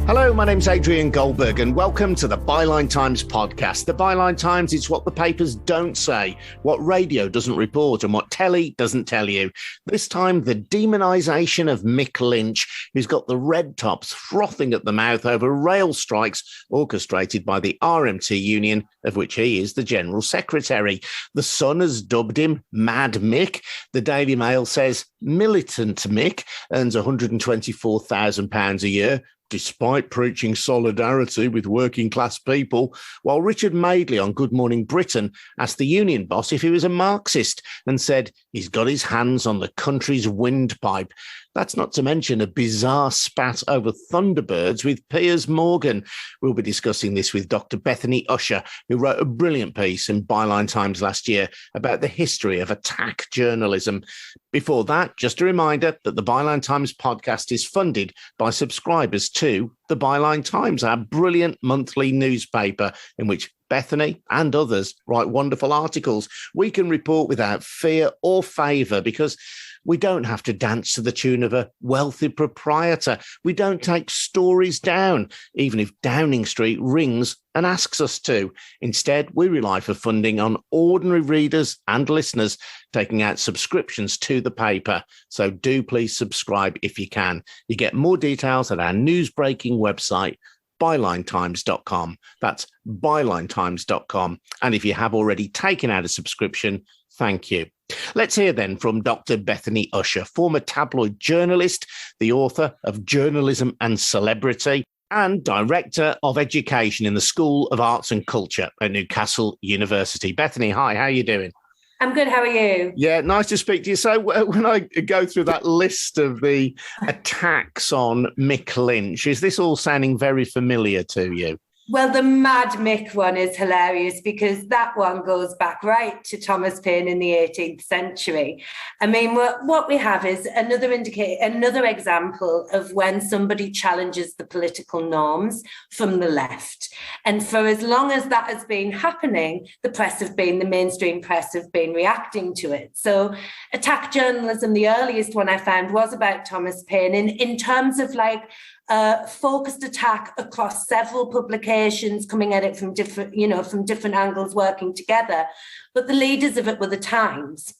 Hello, my name's Adrian Goldberg and welcome to the Byline Times podcast. The Byline Times is what the papers don't say, what radio doesn't report and what telly doesn't tell you. This time, the demonisation of Mick Lynch, who's got the red tops frothing at the mouth over rail strikes orchestrated by the RMT union, of which he is the General Secretary. The Sun has dubbed him Mad Mick. The Daily Mail says Militant Mick earns £124,000 a year, despite preaching solidarity with working class people, while Richard Madeley on Good Morning Britain asked the union boss if he was a Marxist and said he's got his hands on the country's windpipe. That's not to mention a bizarre spat over Thunderbirds with Piers Morgan. We'll be discussing this with Dr Bethany Usher, who wrote a brilliant piece in Byline Times last year about the history of attack journalism. Before that, just a reminder that the Byline Times podcast is funded by subscribers to the Byline Times, our brilliant monthly newspaper in which Bethany and others write wonderful articles. We can report without fear or favour because we don't have to dance to the tune of a wealthy proprietor. We don't take stories down, even if Downing Street rings and asks us to. Instead, we rely for funding on ordinary readers and listeners taking out subscriptions to the paper. So do please subscribe if you can. You get more details at our news-breaking website, bylinetimes.com. That's bylinetimes.com. And if you have already taken out a subscription, thank you. Let's hear then from Dr Bethany Usher, former tabloid journalist, the author of Journalism and Celebrity, and Director of Education in the School of Arts and Culture at Newcastle University. Bethany, hi, how are you doing? I'm good, how are you? Yeah, nice to speak to you. So when I go through that list of the attacks on Mick Lynch, is this all sounding very familiar to you? Well, the Mad Mick one is hilarious because that one goes back right to Thomas Paine in the 18th century. I mean, what we have is another example of when somebody challenges the political norms from the left. And for as long as that has been happening, the mainstream press have been reacting to it. So attack journalism, the earliest one I found was about Thomas Paine in terms of focused attack across several publications coming at it from different angles working together. But the leaders of it were the Times,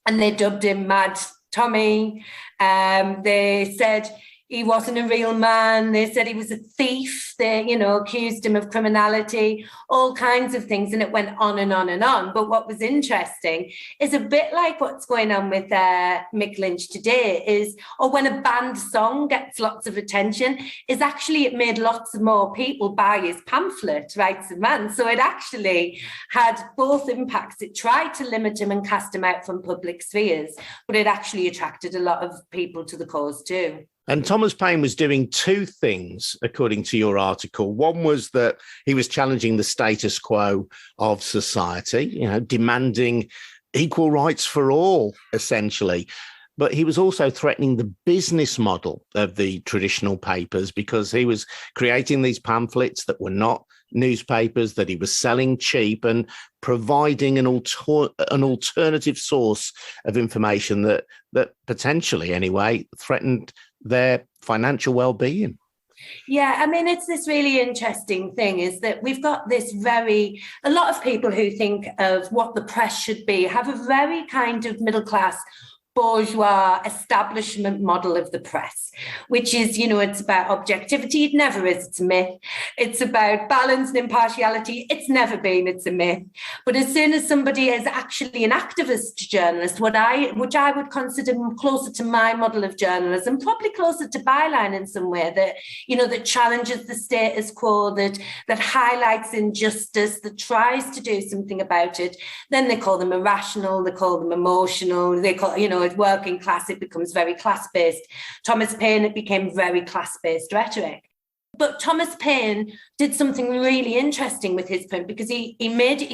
and they dubbed him Mad Tommy. They said he wasn't a real man. They said he was a thief. They, accused him of criminality, all kinds of things. And it went on and on and on. But what was interesting is a bit like what's going on with Mick Lynch today or when a banned song gets lots of attention, is actually it made lots more people buy his pamphlet, Rights of Man. So it actually had both impacts. It tried to limit him and cast him out from public spheres, but it actually attracted a lot of people to the cause too. And Thomas Paine was doing two things, according to your article. One was that he was challenging the status quo of society, demanding equal rights for all, essentially. But he was also threatening the business model of the traditional papers because he was creating these pamphlets that were not newspapers, that he was selling cheap and providing an alternative source of information that potentially, anyway, threatened their financial well-being. Yeah, I mean, it's this really interesting thing is that we've got a lot of people who think of what the press should be have a very kind of middle-class bourgeois establishment model of the press, which is, it's about objectivity. It never is. It's a myth. It's about balance and impartiality. It's never been. It's a myth. But as soon as somebody is actually an activist journalist, which I would consider closer to my model of journalism, probably closer to Byline in some way, that, that challenges the status quo, that highlights injustice, that tries to do something about it, then they call them irrational, they call them emotional, they call, working class, it becomes very class-based. Thomas Paine, it became very class-based rhetoric. But Thomas Paine did something really interesting with his print because he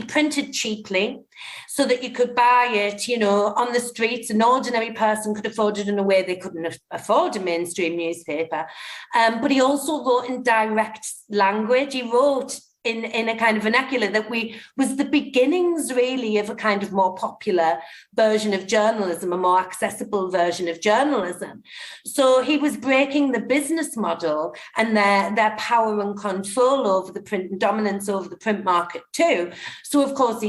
printed cheaply so that you could buy it, on the streets. An ordinary person could afford it in a way they couldn't afford a mainstream newspaper. But he also wrote in direct language. He wrote in a kind of vernacular that was the beginnings really of a kind of more popular version of journalism, a more accessible version of journalism. So he was breaking the business model and their power and control over the print and dominance over the print market too. So of course,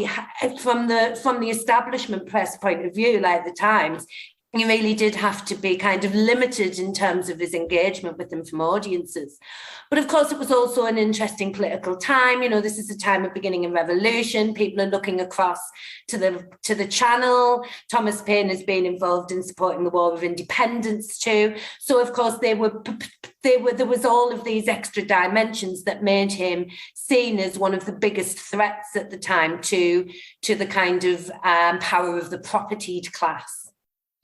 from the establishment press point of view, like the Times, he really did have to be kind of limited in terms of his engagement with them from audiences. But of course, it was also an interesting political time. You know, this is a time of beginning a revolution. People are looking across to the Channel. Thomas Paine has been involved in supporting the War of Independence too. So of course, there was all of these extra dimensions that made him seen as one of the biggest threats at the time to the kind of power of the propertied class.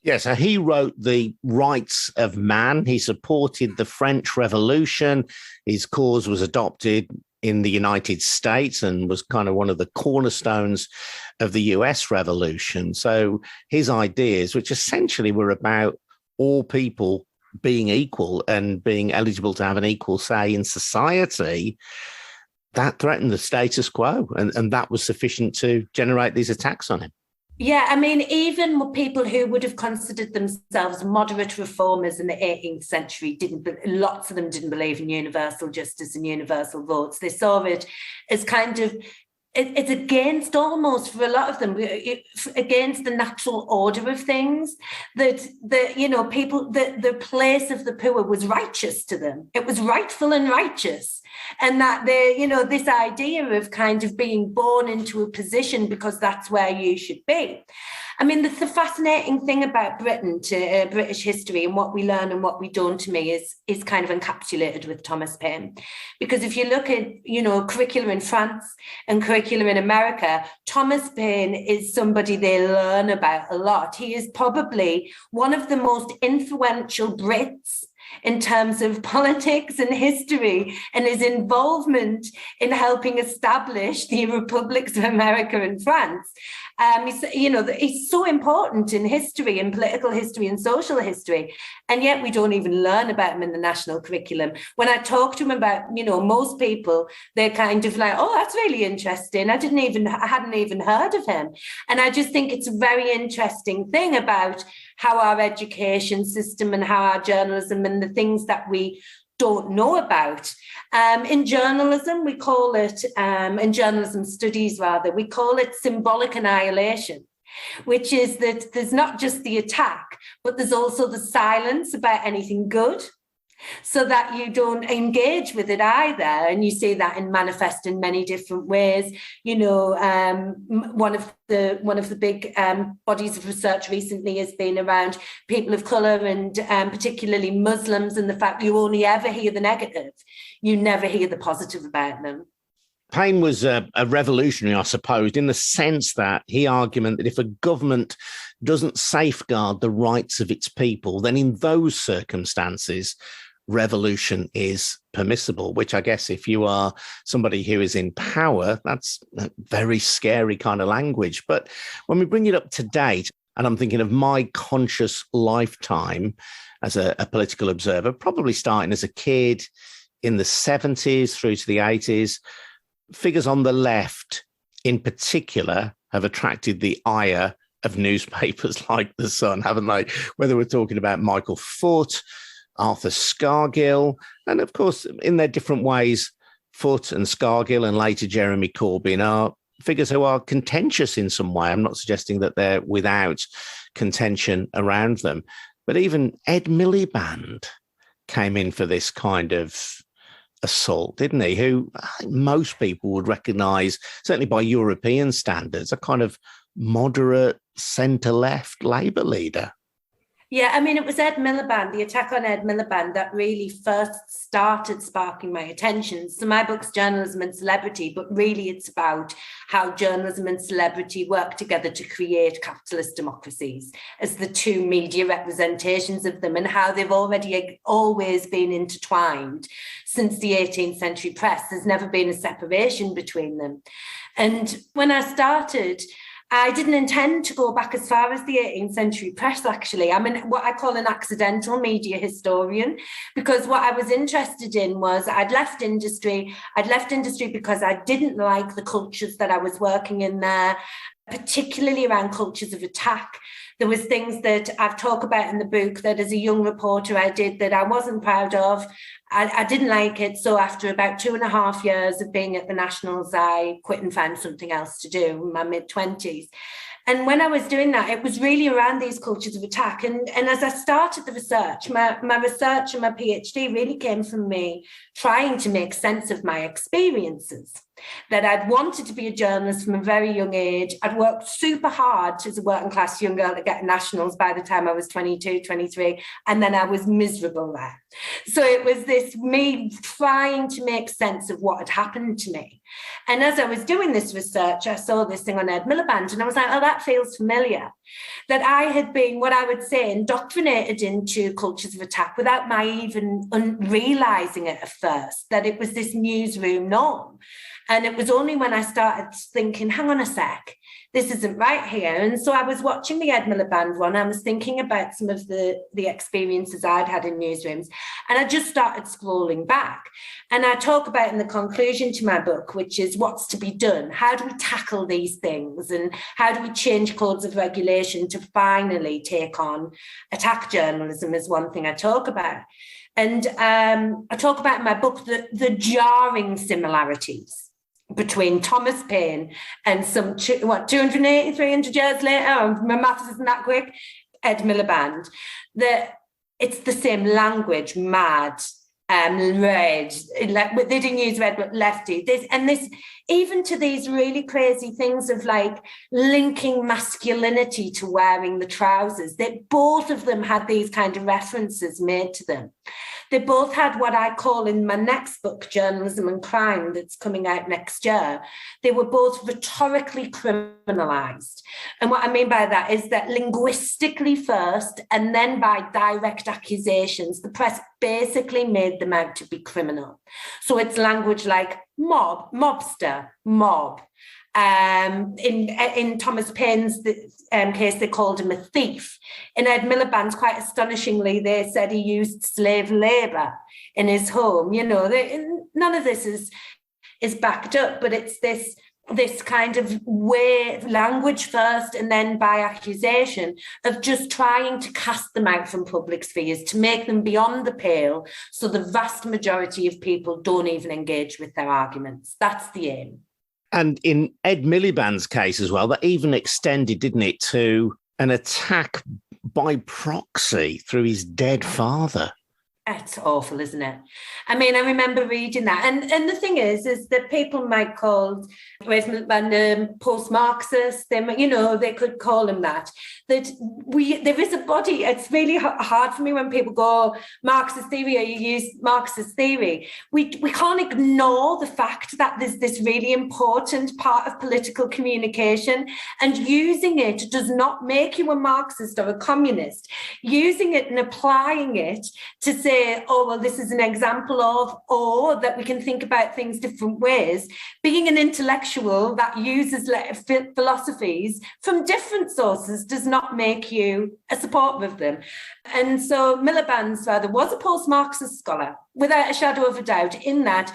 Yeah, so he wrote The Rights of Man. He supported the French Revolution. His cause was adopted in the United States and was kind of one of the cornerstones of the US Revolution. So his ideas, which essentially were about all people being equal and being eligible to have an equal say in society, that threatened the status quo. And that was sufficient to generate these attacks on him. Yeah, I mean, even people who would have considered themselves moderate reformers in the 18th century lots of them didn't believe in universal justice and universal votes. They saw it as kind of, it's against almost, for a lot of them, against the natural order of things, that the place of the poor was righteous to them. It was rightful and righteous. And that this idea of kind of being born into a position because that's where you should be. I mean, the fascinating thing about British history and what we learn and what we don't, to me, is kind of encapsulated with Thomas Paine. Because if you look at, curricula in France and curricula in America, Thomas Paine is somebody they learn about a lot. He is probably one of the most influential Brits in terms of politics and history, and his involvement in helping establish the republics of America and France. He's so important in history, in political history and social history, and yet we don't even learn about him in the national curriculum. When I talk to him about, most people, they're kind of like, oh, that's really interesting. I hadn't even heard of him. And I just think it's a very interesting thing about how our education system and how our journalism and the things that we don't know about. In journalism, we call it, in journalism studies rather, we call it symbolic annihilation, which is that there's not just the attack, but there's also the silence about anything good, so that you don't engage with it either. And you see that manifest in many different ways. One of the big bodies of research recently has been around people of colour and particularly Muslims, and the fact you only ever hear the negative. You never hear the positive about them. Paine was a revolutionary, I suppose, in the sense that he argued that if a government doesn't safeguard the rights of its people, then in those circumstances, revolution is permissible, which I guess if you are somebody who is in power, that's a very scary kind of language. But when we bring it up to date, and I'm thinking of my conscious lifetime as a political observer, probably starting as a kid in the 70s through to the 80s, figures on the left in particular have attracted the ire of newspapers like The Sun, haven't they? Whether we're talking about Michael Foot, Arthur Scargill, and of course, in their different ways, Foot and Scargill and later Jeremy Corbyn are figures who are contentious in some way. I'm not suggesting that they're without contention around them, but even Ed Miliband came in for this kind of assault, didn't he? Who I think most people would recognise, certainly by European standards, a kind of moderate centre-left Labour leader. Yeah, I mean, it was Ed Miliband, the attack on Ed Miliband, that really first started sparking my attention. So my book's Journalism and Celebrity, but really it's about how journalism and celebrity work together to create capitalist democracies as the two media representations of them, and how they've already always been intertwined since the 18th century press. There's never been a separation between them. And when I started, I didn't intend to go back as far as the 18th century press, actually. I'm what I call an accidental media historian, because what I was interested in was I'd left industry because I didn't like the cultures that I was working in there, particularly around cultures of attack. There was things that I've talked about in the book that as a young reporter I did that I wasn't proud of. I didn't like it. So after about 2.5 years of being at the Nationals, I quit and found something else to do in my mid-20s. And when I was doing that, it was really around these cultures of attack. And as I started the research, my research and my PhD really came from me trying to make sense of my experiences. That I'd wanted to be a journalist from a very young age. I'd worked super hard as a working class young girl to get Nationals by the time I was 22, 23, and then I was miserable there. So it was this me trying to make sense of what had happened to me. And as I was doing this research, I saw this thing on Ed Miliband, and I was like, oh, that feels familiar. That I had been, what I would say, indoctrinated into cultures of attack without my even realising it at first, that it was this newsroom norm. And it was only when I started thinking, hang on a sec, this isn't right here. And so I was watching the Ed Miliband one. I was thinking about some of the experiences I'd had in newsrooms. And I just started scrolling back. And I talk about in the conclusion to my book, which is what's to be done. How do we tackle these things? And how do we change codes of regulation to finally take on attack journalism is one thing I talk about. And I talk about in my book the jarring similarities between Thomas Paine and some, 280, 300 years later, my maths isn't that quick, Ed Miliband, that it's the same language, mad, red, they didn't use red, but lefty, this, even to these really crazy things of like linking masculinity to wearing the trousers, that both of them had these kind of references made to them. They both had what I call in my next book, Journalism and Crime, that's coming out next year. They were both rhetorically criminalized. And what I mean by that is that linguistically first, and then by direct accusations, the press basically made them out to be criminal. So it's language like mob, mobster, mob. In Thomas Paine's case, they called him a thief. In Ed Miliband's, quite astonishingly, they said he used slave labour in his home. You know, none of this is backed up, but it's this kind of way, language first and then by accusation, of just trying to cast them out from public spheres, to make them beyond the pale, so the vast majority of people don't even engage with their arguments. That's the aim. And in Ed Miliband's case as well, that even extended, didn't it, to an attack by proxy through his dead father. It's awful, isn't it? I mean, I remember reading that. And the thing is that people might call post-Marxist, they could call him that. That there is a body. It's really hard for me when people go Marxist theory or you use Marxist theory. We can't ignore the fact that there's this really important part of political communication, and using it does not make you a Marxist or a communist. Using it and applying it to say, oh, well, this is an example of, or that we can think about things different ways. Being an intellectual that uses philosophies from different sources does not make you a supporter of them. And so Miliband's father was a post-Marxist scholar, without a shadow of a doubt, in that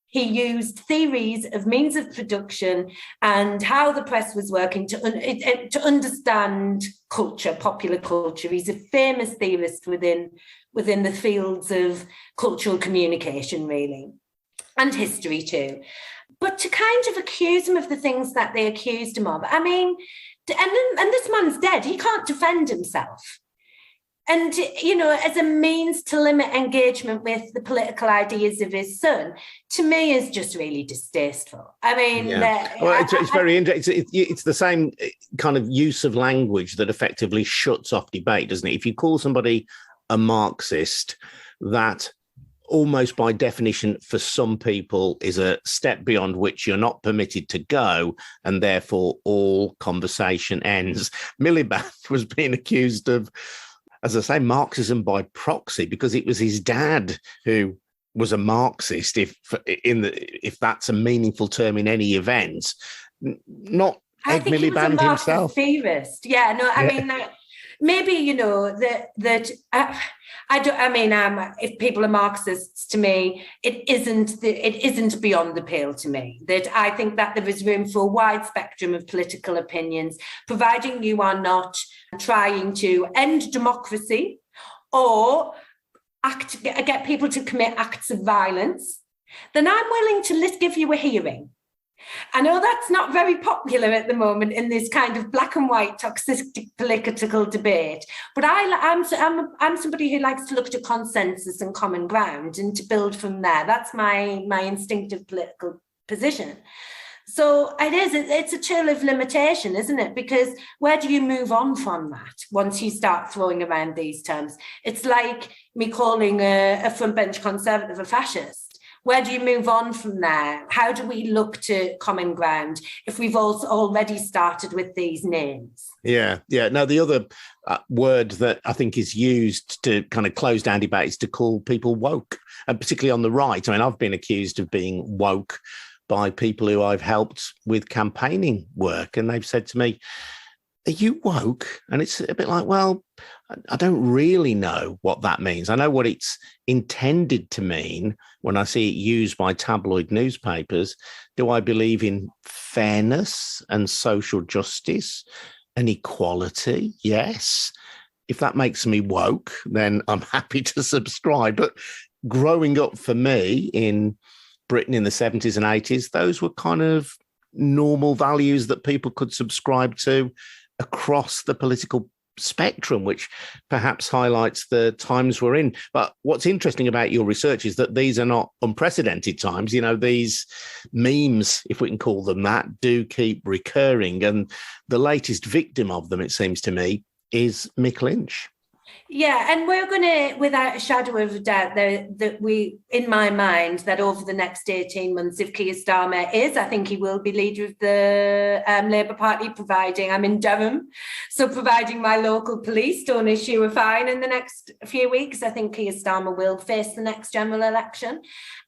he used theories of means of production and how the press was working to understand culture, popular culture. He's a famous theorist within the fields of cultural communication, really, and history too. But to kind of accuse him of the things that they accused him of, I mean, and this man's dead, he can't defend himself. And, as a means to limit engagement with the political ideas of his son, to me is just really distasteful. I mean... Yeah. It's very interesting. It's the same kind of use of language that effectively shuts off debate, doesn't it? If you call somebody a Marxist, that almost by definition for some people is a step beyond which you're not permitted to go, and therefore all conversation ends. Miliband was being accused of, as I say, Marxism by proxy, because it was his dad who was a Marxist, if that's a meaningful term in any event, not I Egg think he was a Miliband himself. Marxist theorist. Yeah, no, I mean, maybe, you know, I don't. I mean, if people are Marxists, to me, it isn't beyond the pale to me. That I think that there is room for a wide spectrum of political opinions, providing you are not trying to end democracy or get people to commit acts of violence. Then I'm willing to give you a hearing. I know that's not very popular at the moment in this kind of black and white toxic political debate, but I'm somebody who likes to look to consensus and common ground and to build from there. That's my instinctive political position. So it's a tool of limitation, isn't it? Because where do you move on from that once you start throwing around these terms? It's like me calling a frontbench conservative a fascist. Where do you move on from there? How do we look to common ground if we've also already started with these names? Yeah. No, the other word that I think is used to kind of close down debate is to call people woke, and particularly on the right. I mean, I've been accused of being woke by people who I've helped with campaigning work, and they've said to me, "Are you woke?" And it's a bit like, well, I don't really know what that means. I know what it's intended to mean when I see it used by tabloid newspapers. Do I believe in fairness and social justice and equality? Yes. If that makes me woke, then I'm happy to subscribe. But growing up for me in Britain in the 70s and 80s, those were kind of normal values that people could subscribe to across the political spectrum, which perhaps highlights the times we're in. But what's interesting about your research is that these are not unprecedented times. You know, these memes, if we can call them that, do keep recurring. And the latest victim of them, it seems to me, is Mick Lynch. Yeah, and we're going to, without a shadow of a doubt, in my mind, that over the next 18 months, if Keir Starmer I think he will be leader of the Labour Party, I'm in Durham, so providing my local police don't issue a fine in the next few weeks, I think Keir Starmer will face the next general election.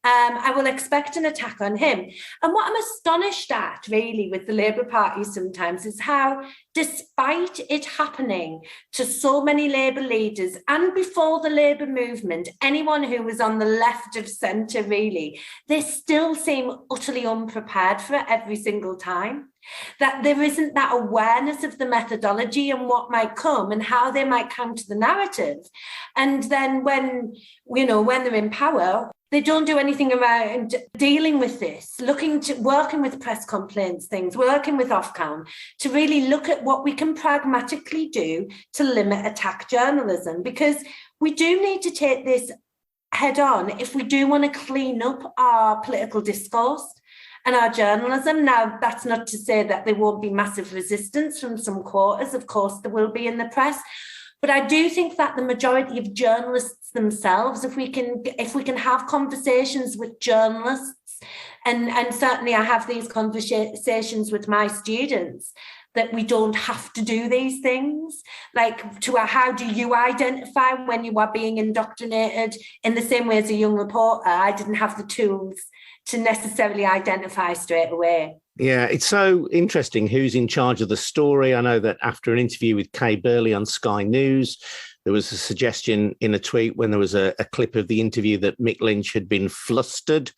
I will expect an attack on him. And what I'm astonished at, really, with the Labour Party sometimes is how, despite it happening to so many Labour leaders and before the Labour movement, anyone who was on the left of centre, really, they still seem utterly unprepared for it every single time. That there isn't that awareness of the methodology and what might come and how they might counter the narrative. And then when they're in power, they don't do anything around dealing with this, working with press complaints things, working with Ofcom, to really look at what we can pragmatically do to limit attack journalism, because we do need to take this head on if we do want to clean up our political discourse and our journalism. Now, that's not to say that there won't be massive resistance from some quarters. Of course, there will be in the press. But I do think that the majority of journalists themselves, if we can have conversations with journalists, and certainly I have these conversations with my students, that we don't have to do these things. Like, how do you identify when you are being indoctrinated? In the same way as a young reporter, I didn't have the tools to necessarily identify straight away. Yeah, it's so interesting who's in charge of the story. I know that after an interview with Kay Burley on Sky News, there was a suggestion in a tweet when there was a clip of the interview that Mick Lynch had been flustered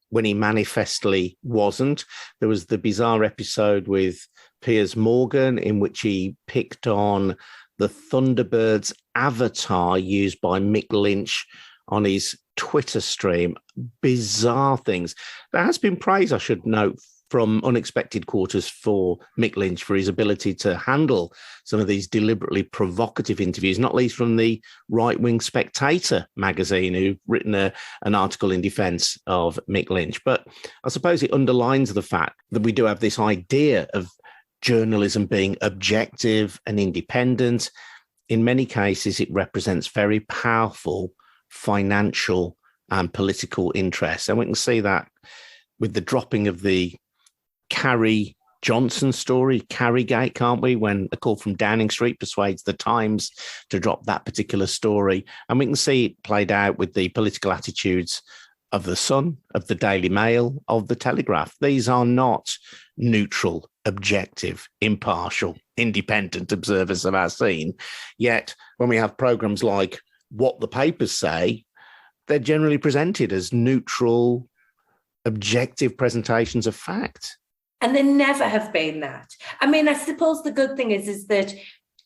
when he manifestly wasn't. There was the bizarre episode with Piers Morgan in which he picked on the Thunderbirds avatar used by Mick Lynch on his Twitter stream. Bizarre things. There has been praise, I should note, from unexpected quarters for Mick Lynch for his ability to handle some of these deliberately provocative interviews, not least from the right-wing Spectator magazine, who've written an article in defence of Mick Lynch. But I suppose it underlines the fact that we do have this idea of journalism being objective and independent. In many cases, it represents very powerful financial and political interests. And we can see that with the dropping of the Carrie Johnson story, Carrygate, can't we? When a call from Downing Street persuades the Times to drop that particular story. And we can see it played out with the political attitudes of the Sun, of the Daily Mail, of the Telegraph. These are not neutral, objective, impartial, independent observers of our scene. Yet, when we have programmes like What the Papers Say, they're generally presented as neutral, objective presentations of fact. And they never have been that. I mean, I suppose the good thing is that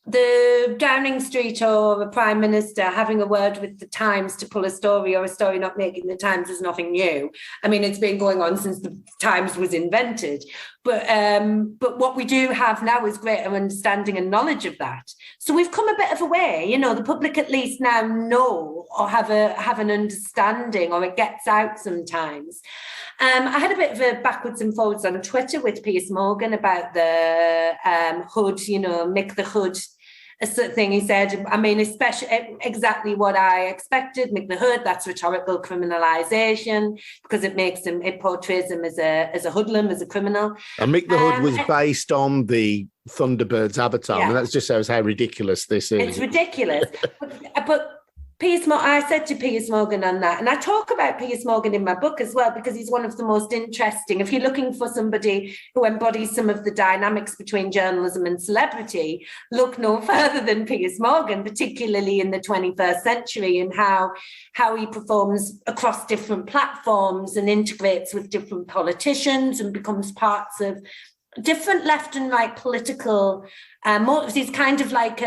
the Downing Street or a Prime Minister having a word with the Times to pull a story, or a story not making the Times, is nothing new. I mean, it's been going on since the Times was invented. But what we do have now is greater understanding and knowledge of that. So we've come a bit of a way. You know, the public at least now know or have an understanding, or it gets out sometimes. I had a bit of a backwards and forwards on Twitter with Piers Morgan about the Hood, you know, Mick the Hood thing. He said, I mean, especially exactly what I expected. Mick the Hood, that's rhetorical criminalisation, because it portrays him as a hoodlum, as a criminal. And Mick the Hood was based on the Thunderbird's avatar. Yeah. I mean, that just shows how ridiculous this is. It's ridiculous. but I said to Piers Morgan on that, and I talk about Piers Morgan in my book as well, because he's one of the most interesting. If you're looking for somebody who embodies some of the dynamics between journalism and celebrity, look no further than Piers Morgan, particularly in the 21st century, and how he performs across different platforms and integrates with different politicians and becomes parts of different left and right political motives. He's kind of like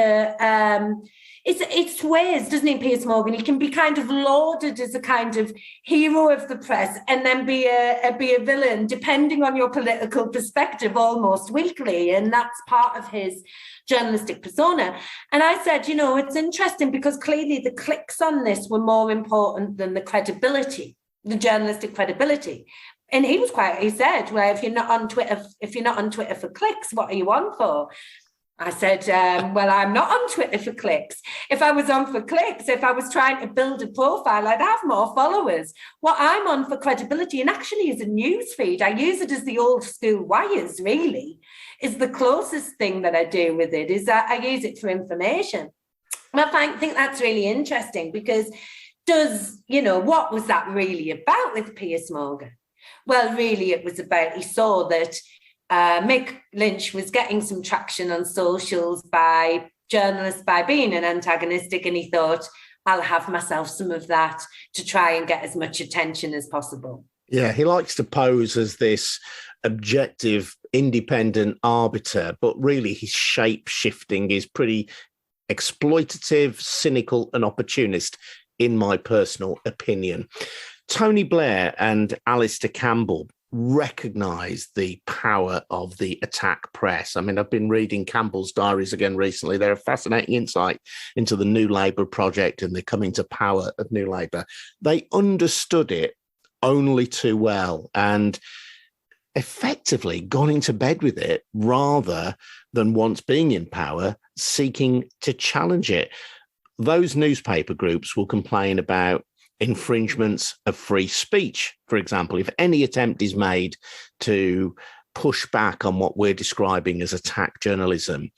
it's ways, doesn't he, Piers Morgan? He can be kind of lauded as a kind of hero of the press, and then be a villain, depending on your political perspective, almost weekly. And that's part of his journalistic persona. And I said, you know, it's interesting because clearly the clicks on this were more important than the credibility, the journalistic credibility. And he said, well, if you're not on Twitter for clicks, what are you on for? I said, well, I'm not on Twitter for clicks. If I was on for clicks, if I was trying to build a profile, I'd have more followers. What I'm on for credibility, and actually is a news feed, I use it as the old school wires, really, is the closest thing that I do with it, is that I use it for information. And I think that's really interesting, because what was that really about with Piers Morgan? Well, really, it was about, he saw that Mick Lynch was getting some traction on socials by journalists by being an antagonistic, and he thought, I'll have myself some of that to try and get as much attention as possible. Yeah, he likes to pose as this objective, independent arbiter, but really his shape-shifting is pretty exploitative, cynical and opportunist, in my personal opinion. Tony Blair and Alistair Campbell recognise the power of the attack press. I mean, I've been reading Campbell's diaries again recently. They're a fascinating insight into the New Labour project and the coming to power of New Labour. They understood it only too well and effectively gone into bed with it, rather than, once being in power, seeking to challenge it. Those newspaper groups will complain about infringements of free speech. For example, if any attempt is made to push back on what we're describing as attack journalism,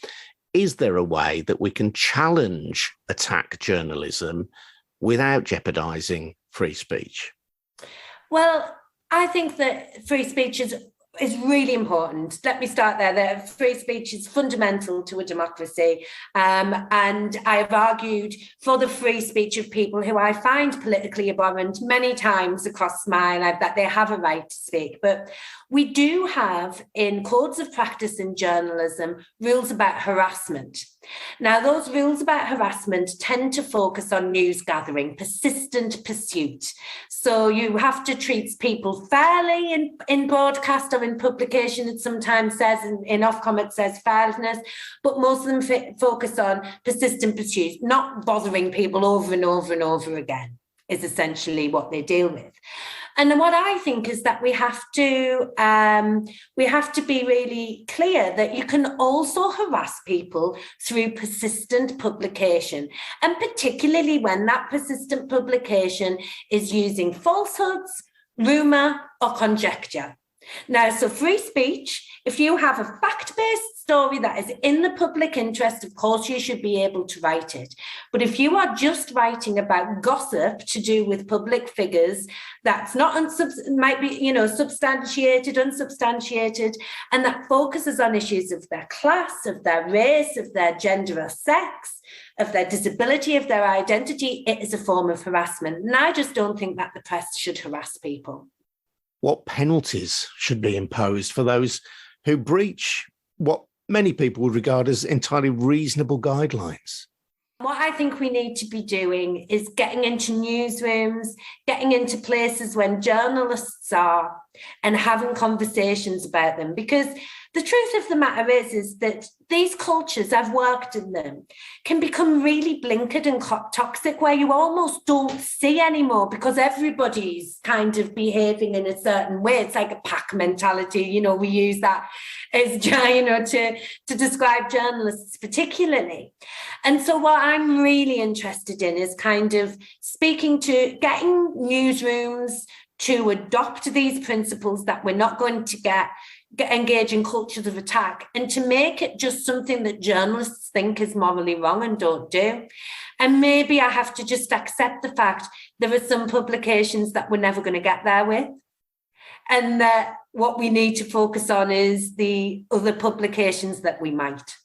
is there a way that we can challenge attack journalism without jeopardizing free speech? Well, I think that free speech is really important. Let me start there. That free speech is fundamental to a democracy. And I've argued for the free speech of people who I find politically abhorrent many times across my life, that they have a right to speak. But we do have, in codes of practice in journalism, rules about harassment. Now, those rules about harassment tend to focus on news gathering, persistent pursuit. So you have to treat people fairly in broadcast or in publication. It sometimes says, in Ofcom it says fairness, but most of them focus on persistent pursuit, not bothering people over and over and over again, is essentially what they deal with. And what I think is that we have to be really clear that you can also harass people through persistent publication, and particularly when that persistent publication is using falsehoods, rumour or conjecture. Now, so free speech, if you have a fact-based story that is in the public interest, of course, you should be able to write it. But if you are just writing about gossip to do with public figures, that's not might be, substantiated, unsubstantiated, and that focuses on issues of their class, of their race, of their gender or sex, of their disability, of their identity, it is a form of harassment. And I just don't think that the press should harass people. What penalties should be imposed for those who breach what many people would regard as entirely reasonable guidelines? What I think we need to be doing is getting into newsrooms, getting into places when journalists are, and having conversations about them. Because the truth of the matter is that these cultures, I've worked in them, can become really blinkered and toxic, where you almost don't see anymore because everybody's kind of behaving in a certain way. It's like a pack mentality. We use that as, to describe journalists particularly. And so what I'm really interested in is kind of getting newsrooms to adopt these principles, that we're not going to engage in cultures of attack, and to make it just something that journalists think is morally wrong and don't do. And maybe I have to just accept the fact there are some publications that we're never going to get there with, and that what we need to focus on is the other publications that we might.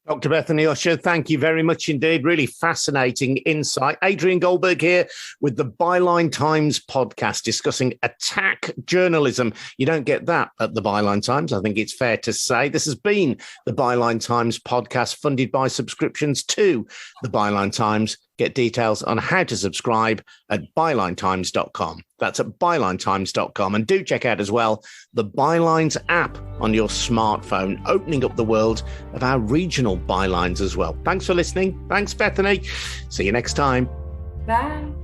Dr Bethany Usher, thank you very much indeed. Really fascinating insight. Adrian Goldberg here with the Byline Times podcast discussing attack journalism. You don't get that at the Byline Times, I think it's fair to say. This has been the Byline Times podcast, funded by subscriptions to the Byline Times. Get details on how to subscribe at bylinetimes.com. That's at bylinetimes.com. And do check out as well the Bylines app on your smartphone, opening up the world of our regional bylines as well. Thanks for listening. Thanks, Bethany. See you next time. Bye.